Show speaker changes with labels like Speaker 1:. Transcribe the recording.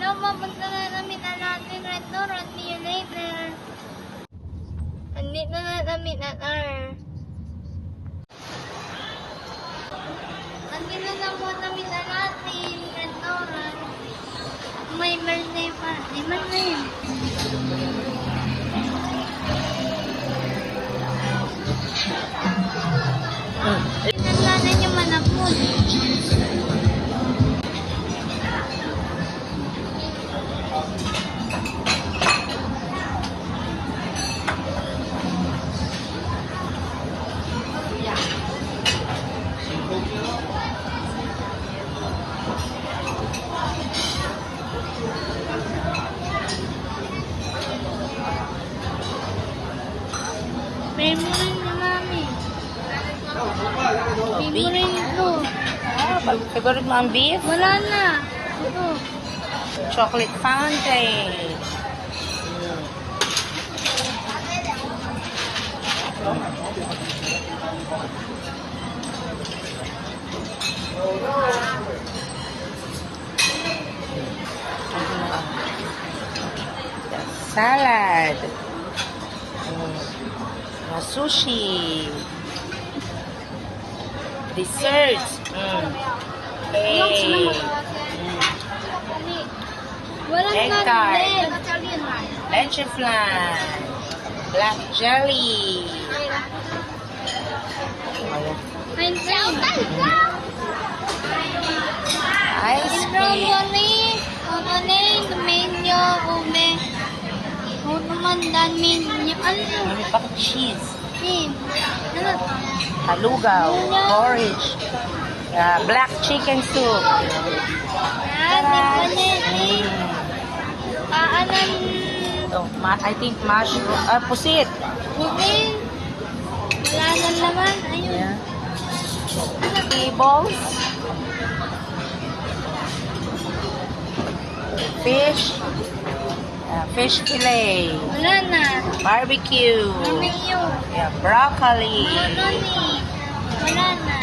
Speaker 1: Hello, mapunta na namin ang ating restaurant. See you later. Andito na namin at andito na po namin ang ating restaurant. May birthday party. Man na yun. Pinaglanan yung manapod. Favorite na namin. Favorite ito.
Speaker 2: Favorite mo ang beef?
Speaker 1: Wala na. Ito.
Speaker 2: Chocolate fountain. Salad. Sushi. Desserts. Hey.
Speaker 1: Walang
Speaker 2: Egg
Speaker 1: naan
Speaker 2: tart.
Speaker 1: din.
Speaker 2: Leche flan. Black jelly.
Speaker 1: Ice cream.
Speaker 2: Ice cream.
Speaker 1: Strawberry. Ube. Tomato. Ube. Ano naman dami niya. Ano?
Speaker 2: May pa cheese.
Speaker 1: Ano?
Speaker 2: Halugaw. Porridge. Black chicken soup.
Speaker 1: Yan. Ito Paanan.
Speaker 2: Oh, I think mushroom. Pusit.
Speaker 1: Ube. Wala na naman. Ayun.
Speaker 2: Yeah. Tables. Fish. Fish fillet.
Speaker 1: Wala na.
Speaker 2: Barbecue.
Speaker 1: Barbecue.
Speaker 2: Yeah, broccoli.
Speaker 1: Wala na.